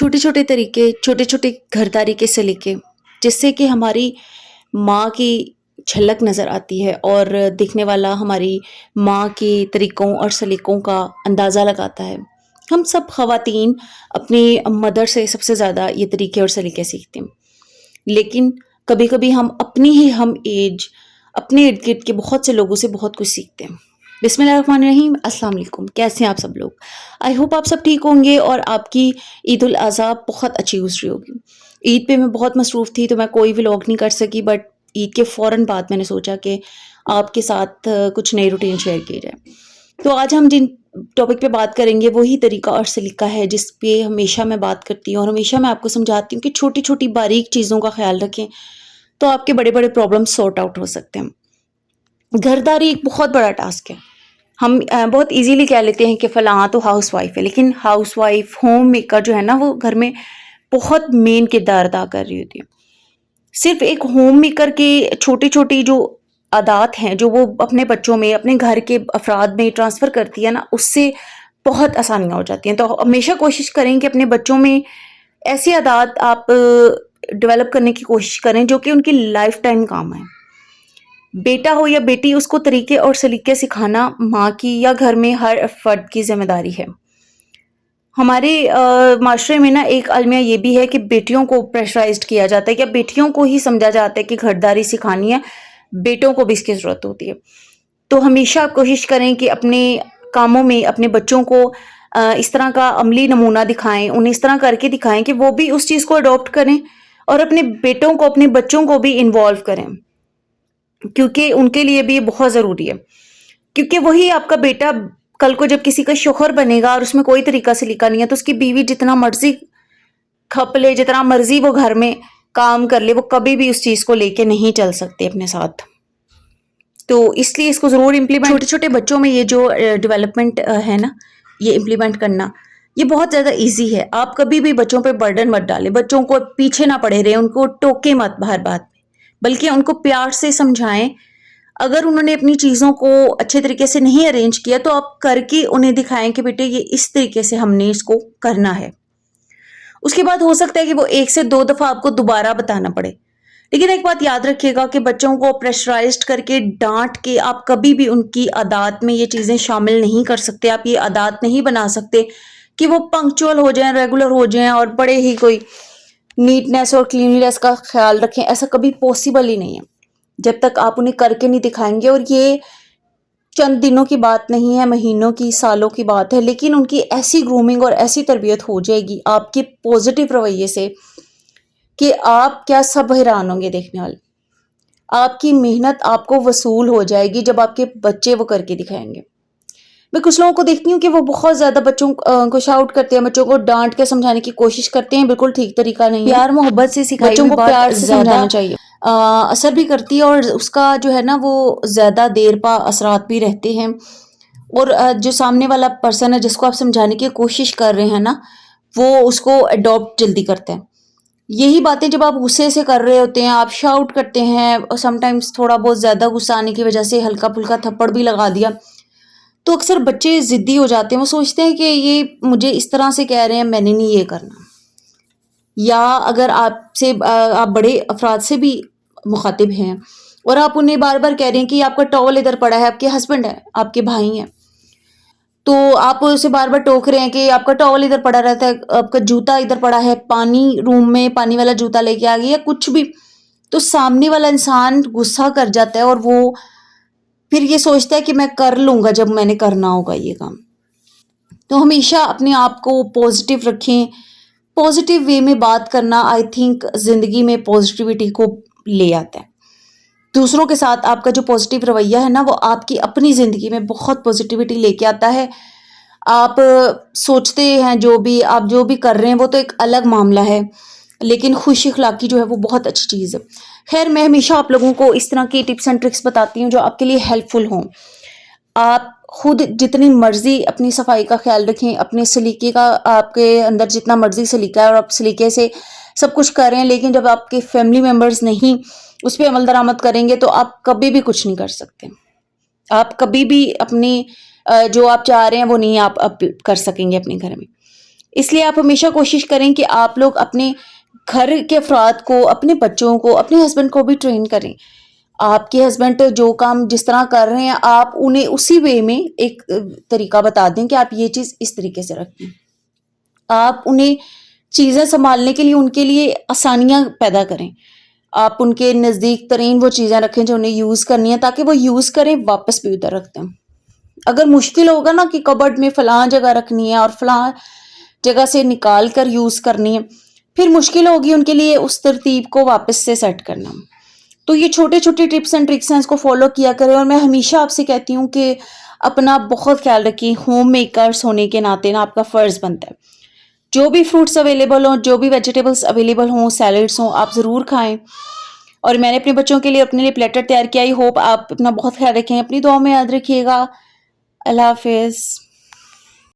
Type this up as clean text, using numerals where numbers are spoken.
छोटे छोटे तरीके, छोटे छोटे घरदारी के सलीके, जिससे कि हमारी माँ की झलक नज़र आती है और देखने वाला हमारी माँ के तरीक़ों और सलीकों का अंदाज़ा लगाता है। हम सब ख़वातीन अपनी मदर से सबसे ज़्यादा ये तरीके और सलीके सीखते हैं, लेकिन कभी कभी हम अपनी ही हम एज अपने इर्द गिर्द के बहुत से लोगों से बहुत कुछ सीखते हैं। बिस्मिल्लाहिर्रहमानिर्रहीम, अस्सलाम वालेकुम। कैसे हैं आप सब लोग? आई होप आप सब ठीक होंगे और आपकी ईद उल अज़हा बहुत अच्छी गुजरी होगी। ईद पे मैं बहुत मसरूफ़ थी तो मैं कोई व्लॉग नहीं कर सकी, बट ईद के फ़ौरन बाद मैंने सोचा कि आपके साथ कुछ नई रूटीन शेयर की जाए। तो आज हम जिन टॉपिक पे बात करेंगे वही तरीका और सलीका है जिस पे हमेशा मैं बात करती हूँ और हमेशा मैं आपको समझाती हूँ कि छोटी छोटी बारीक चीज़ों का ख्याल रखें तो आपके बड़े बड़े प्रॉब्लम सॉर्ट आउट हो सकते हैं। घरदारी एक बहुत बड़ा टास्क है। हम बहुत इजीली कह लेते हैं कि फ़लाँ तो हाउस वाइफ है, लेकिन हाउस वाइफ होम मेकर जो है ना वो घर में बहुत मेन किरदार अदा कर रही होती है। सिर्फ एक होम मेकर के छोटी छोटी जो आदात हैं जो वो अपने बच्चों में, अपने घर के अफराद में ट्रांसफ़र करती है ना, उससे बहुत आसानियाँ हो जाती हैं। तो हमेशा कोशिश करें कि अपने बच्चों में ऐसी आदात आप डेवलप करने की कोशिश करें जो कि उनकी लाइफ टाइम काम आए। बेटा हो या बेटी, उसको तरीके और सलीके सिखाना माँ की या घर में हर फर्द की जिम्मेदारी है। हमारे माशरे में ना एक अलमिया ये भी है कि बेटियों को प्रेशराइज्ड किया जाता है या बेटियों को ही समझा जाता है कि घरदारी सिखानी है, बेटों को भी इसकी ज़रूरत होती है। तो हमेशा कोशिश करें कि अपने कामों में अपने बच्चों को इस तरह का अमली नमूना दिखाएं, उन्हें इस तरह करके दिखाएं कि वो भी उस चीज़ को अडॉप्ट करें और अपने बेटों को, अपने बच्चों को भी इन्वॉल्व करें, क्योंकि उनके लिए भी ये बहुत ज़रूरी है। क्योंकि वही आपका बेटा कल को जब किसी का शौहर बनेगा और उसमें कोई तरीका सलीका नहीं है तो उसकी बीवी जितना मर्जी खप ले, जितना मर्जी वो घर में काम कर ले, वो कभी भी उस चीज़ को लेके नहीं चल सकते अपने साथ। तो इसलिए इसको ज़रूर इम्प्लीमेंट, छोटे छोटे बच्चों में ये जो डेवलपमेंट है ना, ये इम्प्लीमेंट करना ये बहुत ज़्यादा इजी है। आप कभी भी बच्चों पे बर्डन मत डालें, बच्चों को पीछे ना पड़े रहे, उनको टोके मत हर बात में, बल्कि उनको प्यार से समझाएं। अगर उन्होंने अपनी चीज़ों को अच्छे तरीके से नहीं अरेंज किया तो आप करके उन्हें दिखाएं कि बेटे ये इस तरीके से हमने इसको करना है। उसके बाद हो सकता है कि वो 1 से 2 दफ़ा आपको दोबारा बताना पड़े, लेकिन एक बात याद रखिएगा कि बच्चों को प्रेशराइज्ड करके, डांट के आप कभी भी उनकी आदत में ये चीज़ें शामिल नहीं कर सकते। आप ये आदत नहीं बना सकते कि वो पंक्चुअल हो जाएं, रेगुलर हो जाएं और बड़े ही कोई नीटनेस और क्लीनलीनेस का ख्याल रखें। ऐसा कभी पॉसिबल ही नहीं है जब तक आप उन्हें करके नहीं दिखाएंगे। और ये चंद दिनों की बात नहीं है, महीनों की, सालों की बात है, लेकिन उनकी ऐसी ग्रूमिंग और ऐसी तरबियत हो जाएगी आपके पॉजिटिव रवैये से कि आप क्या सब हैरान होंगे देखने वाले। आपकी मेहनत आपको वसूल हो जाएगी जब आपके बच्चे वो करके दिखाएंगे। मैं कुछ लोगों को देखती हूँ कि वो बहुत ज़्यादा बच्चों को शाउट करते हैं, बच्चों को डांट के समझाने की कोशिश करते हैं, बिल्कुल ठीक तरीका नहीं है। प्यार मोहब्बत से सिखाई बच्चों को प्यार से समझाना चाहिए, असर भी करती है और उसका जो है ना वो ज़्यादा देर पा असरात भी रहते हैं। और जो सामने वाला पर्सन है जिसको आप समझाने की कोशिश कर रहे हैं ना, वो उसको अडॉप्ट जल्दी करते हैं। यही बातें जब आप गुस्से से कर रहे होते हैं, आप शाउट करते हैं और समटाइम्स थोड़ा बहुत ज़्यादा गुस्सा आने की वजह से हल्का फुल्का थप्पड़ भी लगा दिया, तो अक्सर बच्चे ज़िद्दी हो जाते हैं। वो सोचते हैं कि ये मुझे इस तरह से कह रहे हैं, मैंने नहीं ये करना। या अगर आपसे आप बड़े अफराद से भी मुखातिब हैं और आप उन्हें बार बार कह रहे हैं कि आपका टॉवल इधर पड़ा है, आपके हस्बैंड है, आपके भाई हैं, तो आप उसे बार बार टोक रहे हैं कि आपका टॉवल इधर पड़ा रहता है, आपका जूता इधर पड़ा है, पानी रूम में पानी वाला जूता लेके आ गया, कुछ भी, तो सामने वाला इंसान गुस्सा कर जाता है और वो फिर ये सोचता है कि मैं कर लूँगा जब मैंने करना होगा ये काम। तो हमेशा अपने आप को पॉजिटिव रखें। पॉजिटिव वे में बात करना आई थिंक ज़िंदगी में पॉजिटिविटी को ले आता है। दूसरों के साथ आपका जो पॉजिटिव रवैया है ना, वो आपकी अपनी ज़िंदगी में बहुत पॉजिटिविटी लेके आता है। आप सोचते हैं आप जो भी कर रहे हैं वो तो एक अलग मामला है, लेकिन खुश अखलाकी जो है वो बहुत अच्छी चीज़ है। खैर, मैं हमेशा आप लोगों को इस तरह की टिप्स एंड ट्रिक्स बताती हूँ जो आपके लिए हेल्पफुल हों। आप खुद जितनी मर्जी अपनी सफाई का ख्याल रखें, अपने सलीके का आपके अंदर जितना मर्जी सलीका है और आप सलीके से सब कुछ कर रहे हैं, लेकिन जब आपके फैमिली मेम्बर्स नहीं उस पर अमल दरामद करेंगे तो आप कभी भी कुछ नहीं कर सकते। आप कभी भी अपनी जो आप चाह रहे हैं वो नहीं आप कर सकेंगे अपने घर में। اس لیے آپ ہمیشہ کوشش کریں کہ آپ لوگ اپنے گھر کے افراد کو، اپنے بچوں کو، اپنے ہسبینڈ کو بھی ٹرین کریں. آپ کے ہسبینڈ جو کام جس طرح کر رہے ہیں آپ انہیں اسی وے میں ایک طریقہ بتا دیں کہ آپ یہ چیز اس طریقے سے رکھیں. آپ انہیں چیزیں سنبھالنے کے لیے ان کے لیے آسانیاں پیدا کریں. آپ ان کے نزدیک ترین وہ چیزیں رکھیں جو انہیں یوز کرنی ہیں تاکہ وہ یوز کریں واپس بھی ادھر رکھ دیں. اگر مشکل ہوگا نا کہ کبڈ میں فلاں جگہ رکھنی ہے اور فلاں جگہ سے نکال کر یوز کرنی ہے، پھر مشکل ہوگی ان کے لیے اس ترتیب کو واپس سے سیٹ کرنا. تو یہ چھوٹے چھوٹے ٹپس اینڈ ٹرکس ہیں، اس کو فالو کیا کریں. اور میں ہمیشہ آپ سے کہتی ہوں کہ اپنا بہت خیال رکھیں. ہوم میکرز ہونے کے ناطے نا آپ کا فرض بنتا ہے جو بھی فروٹس اویلیبل ہوں، جو بھی ویجیٹیبلس اویلیبل ہوں، سیلڈس ہوں، آپ ضرور کھائیں. اور میں نے اپنے بچوں کے لیے اپنے لیے پلیٹر تیار کیا. آئی ہوپ آپ اپنا بہت خیال رکھیں. اپنی دعاؤں میں یاد رکھیے گا. اللہ حافظ.